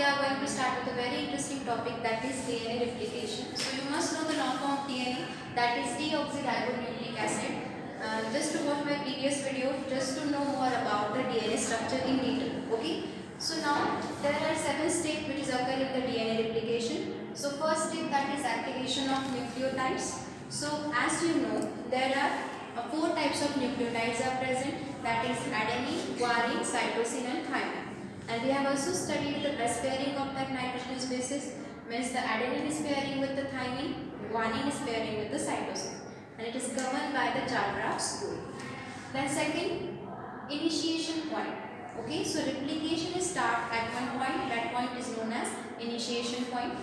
are going to start with a very interesting topic, that is DNA replication. So you must know the long form of DNA, that is deoxyribonucleic acid. Just to watch my previous video, just to know more about the DNA structure in detail. Okay. So now there are 7 steps which is occur in the DNA replication. So first step, that is activation of nucleotides. So as you know, there are 4 types of nucleotides are present, that is adenine, guanine, cytosine and thymine. And we have also studied the base pairing of that nitrogenous bases, means the adenine is pairing with the thymine, guanine is pairing with the cytosine, and it is governed by the Chargraph's rule. Then second, initiation point. Okay, so replication is start at one point, that point is known as initiation point.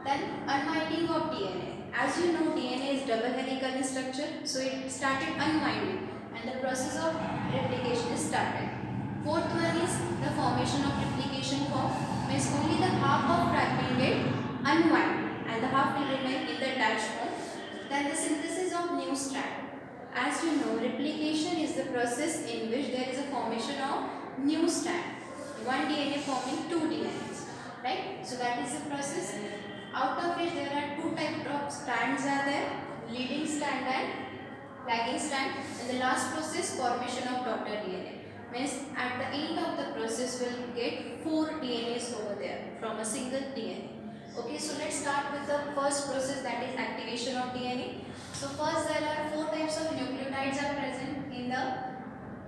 Then unwinding of DNA. As you know, DNA is double helical in structure, so it started unwinding and the process of replication is started. Fourth one is the formation of replication form, means only the half of fragment get unwind and the half will remain in the attached form. Then the synthesis of new strand. As you know, replication is the process in which there is a formation of new strand, one DNA forming 2 DNAs, right? So that is the process. Out of which there are 2 types of strands are there, leading strand and lagging strand. And the last process, formation of daughter DNA. Means at the end of the process will get 4 DNAs over there from a single DNA. Okay, so let's start with the first process, that is activation of DNA. So first there are 4 types of nucleotides are present in the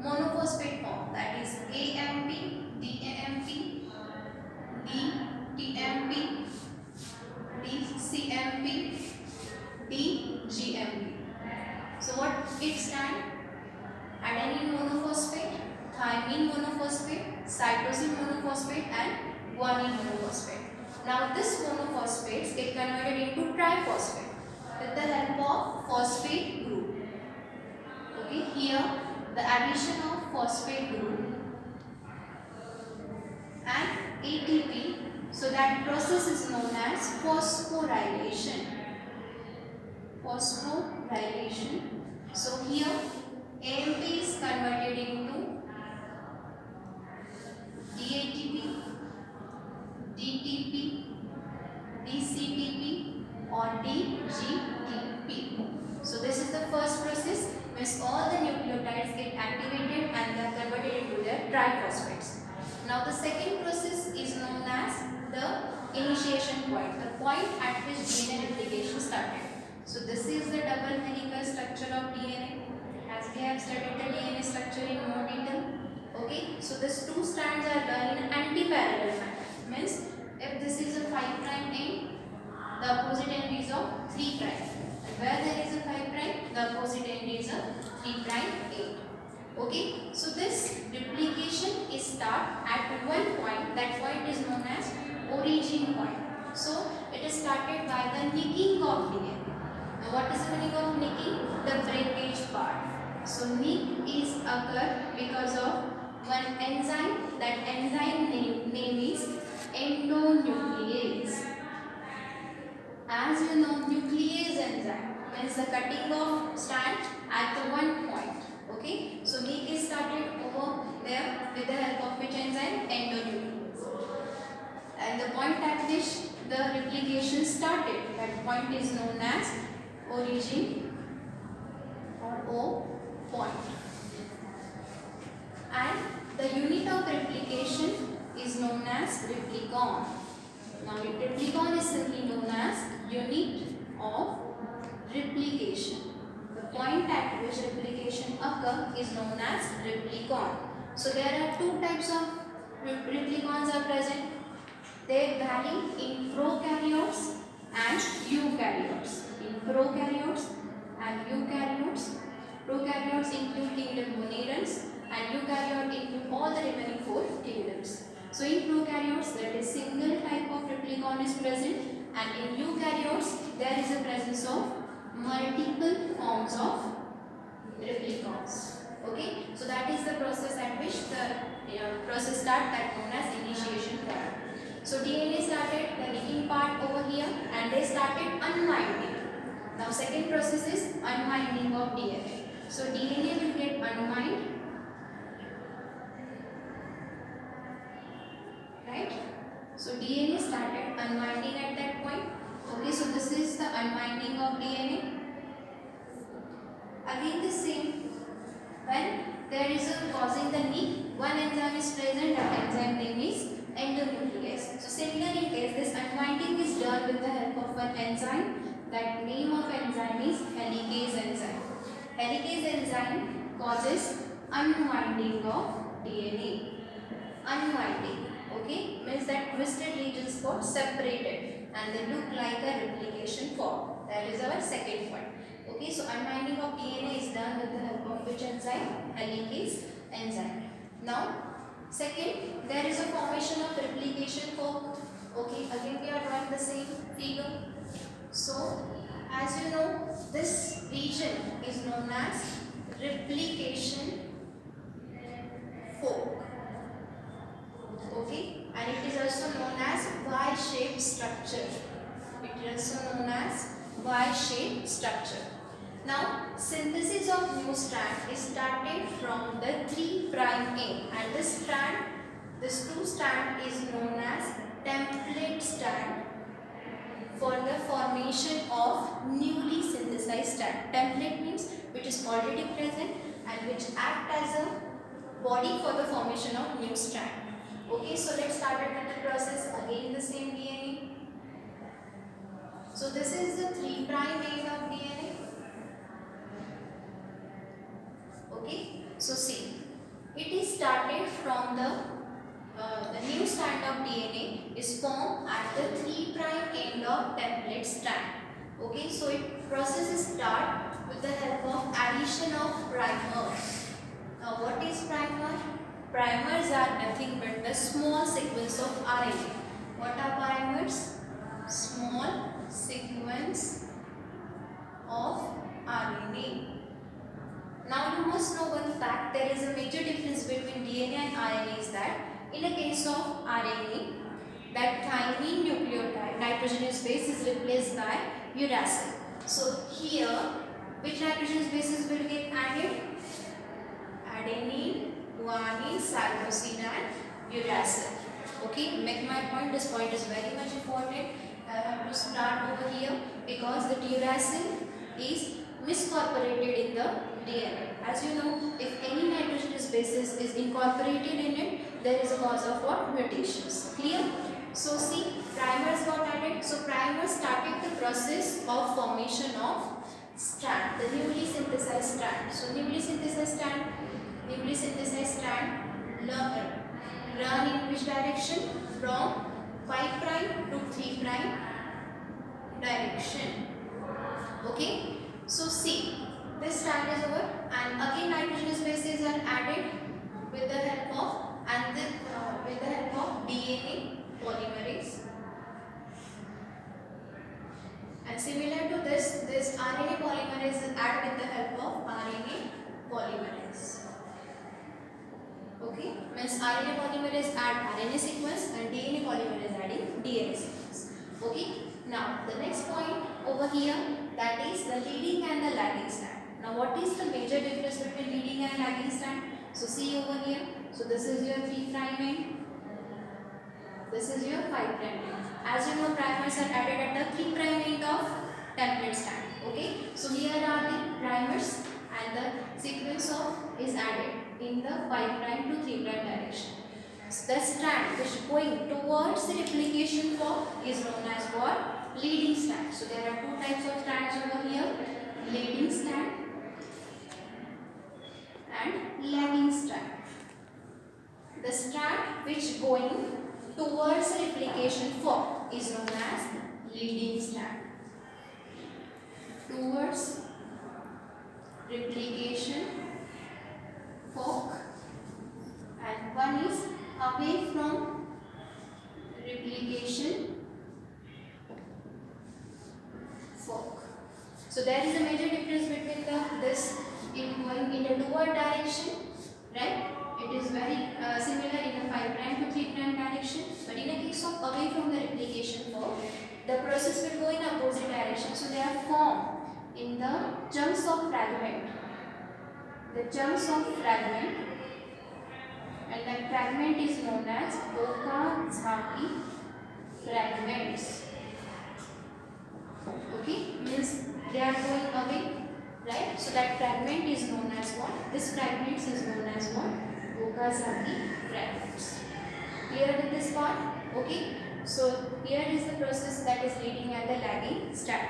monophosphate form, that is AMP, DAMP, DTMP, DCMP, DGMP. So what it stands? Adenine monophosphate, thymine monophosphate, cytosine monophosphate and guanine monophosphate. Now this monophosphates get converted into triphosphate with the help of phosphate group. Okay, here the addition of phosphate group and ATP, so that process is known as phosphorylation. Phosphorylation. So here AMP is converted into DATP, DTP, DCTP or DGTP. So this is the first process, means all the nucleotides get activated and they are converted into their triphosphates. Now the second process is known as the initiation point, the point at which DNA replication started. So this is the double helical structure of DNA, as we have studied the DNA structure in more detail. Okay, so these 2 strands are done in anti-parallel manner, means if this is a 5' end, the opposite end is of 3', and where there is a 5', the opposite end is a 3' end. Okay, so this replication is start at one point, that point is known as origin point. So it is started by the nicking of DNA. Now what is the meaning of nicking? The breakage part. So nick is occurred because of one enzyme, that enzyme name is endonuclease. As you know, nuclease enzyme means the cutting of strand at the one point. Okay, so nick is started over there with the help of which enzyme? Endonuclease. And the point at which the replication started, that point is known as origin or O point. And the unit of replication is known as replicon. Now replicon is simply known as unit of replication. The point at which replication occurs is known as replicon. So there are 2 types of replicons are present. They vary in prokaryotes and eukaryotes. In prokaryotes and eukaryotes, prokaryotes include kingdom Monadans and eukaryote include all the remaining 4 kingdoms. So in prokaryotes, that is single type of replicon is present, and in eukaryotes there is a presence of multiple forms of replicons. Okay, so that is the process at which the process start, that known as initiation point. So DNA started the nicking part over here and they started unwinding. Now second process is unwinding of DNA. So DNA will get unwind, right? So DNA started unwinding at that point. Okay, so this is the unwinding of DNA. Again the same, when there is a causing the need, one enzyme is present, that enzyme name is endonuclease. So similar in case this unwinding is done with the help of an enzyme, that name of enzyme is helicase enzyme. Helicase enzyme causes unwinding of DNA. Unwinding, okay, means that twisted regions got separated and they look like a replication form. That is our second point. Okay, so unwinding of DNA is done with the help of which enzyme? Helicase enzyme. Now, second, there is a formation of replication fork. Okay, again we are drawing the same figure. So, as you know, this region is known as replication fork. Okay, and it is also known as Y-shaped structure. It is also known as Y-shaped structure. Now, synthesis of new strand is started from the 3' end, and this two strand is known as template strand for the formation of newly synthesized strand. Template means which is already present and which act as a body for the formation of new strand. Okay, so let's start with the process. Again the same DNA. So this is the 3' end of DNA. Okay, so see, it is started from the new strand of DNA is formed at the 3' end of template strand. Okay, so it process start with the help of addition of primer. Now what is primer? Primers are nothing but the small sequence of RNA. What are primers? Small sequence of RNA. Now you must know one fact, there is a major difference between DNA and RNA is that in a case of RNA, that thymine nucleotide nitrogenous base is replaced by uracil. So here, which nitrogenous bases will get added? Adenine, guanine, cytosine and uracil. Okay, make my point, this point is very much important. I have to start over here because the uracil is miscorporated in the DNA. As you know, if any nitrogenous basis is incorporated in it, there is a cause of what? Mutations. Clear? So see, primers got added. So primers started the process of formation of strand, the newly synthesized strand. So newly synthesized strand run in which direction? From 5' to 3' direction. Okay. So see, this strand is over, and again nitrogenous bases are added with the help of DNA polymerase. And similar to this RNA polymerase is added with the help of RNA polymerase. Okay, means RNA polymerase add RNA sequence and DNA polymerase adding DNA sequence. Okay, now the next point over here, that is the leading and the lagging strand. Now what is the major difference between leading and lagging strand? So see over here, so this is your 3' end, this is your 5' end. As you know, primers are added at the 3' end of template strand. Okay, so here are the primers and the sequence of is added in the 5' to 3' direction. So the strand which is going towards the replication fork is known as what? Leading strand. So there are two types of strands over here, leading strand and lagging strand. The strand which going towards the replication fork is known as leading strand. Towards replication fork, and one is away from replication fork. So there is a major difference between this in going in a downward direction, right? It is very similar in a 5' to 3' direction, but in a case of away from the replication fork, the process will go in opposite direction. So they are formed in the chunks of fragment. The chunks of fragment, and that fragment is known as Okazaki fragments. Okay, means they are going away, right? So that fragment is known as what? This fragments is known as what? Okazaki fragments. Clear with this part? Okay. So here is the process that is leading at the lagging strand.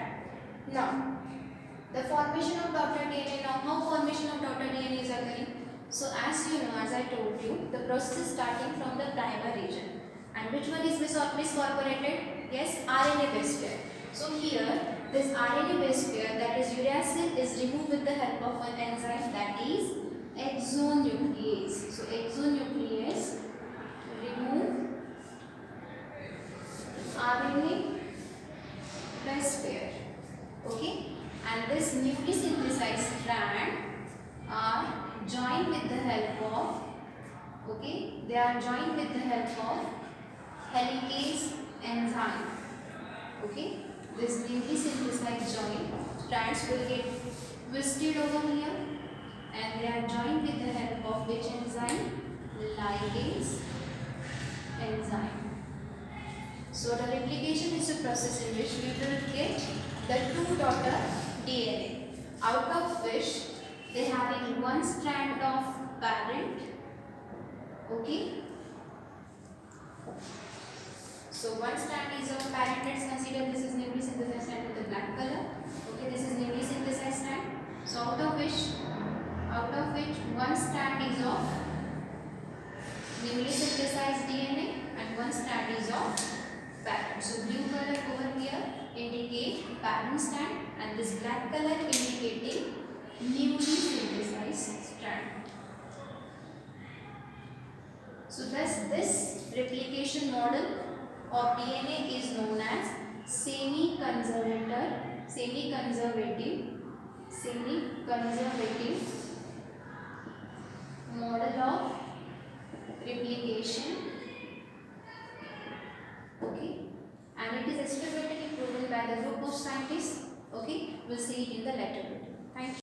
Now, the formation of daughter DNA. Now, how formation of daughter DNA is occurring? So, as you know, as I told you, the process is starting from the primer region. And which one is miscorporated? Yes, RNA base pair. So, here, this RNA base pair, that is uracil, is removed with the help of an enzyme, that is exonuclease. So, exonuclease remove RNA base pair. Okay, and this newly synthesized strand are joined with the help of, okay, they are joined with the help of helicase enzyme. Okay, this newly synthesized joint strands will get twisted over here, and they are joined with the help of which enzyme? Ligase enzyme. So the replication is a process in which we will get the two daughter DNA, out of which they having one strand of parent. Okay. So one strand is of parent. Let's consider this is newly synthesized strand with the black color. Okay, this is newly synthesized strand. So out of which one strand is of newly synthesized DNA and one strand is of parent. So blue color over here indicate parent strand and this black color indicating newly synthesized strand. So thus this replication model of DNA is known as semi-conservative model of replication. Okay, and it is experimentally proven by the group of scientists. Okay, we'll see it in the later video. Thank you.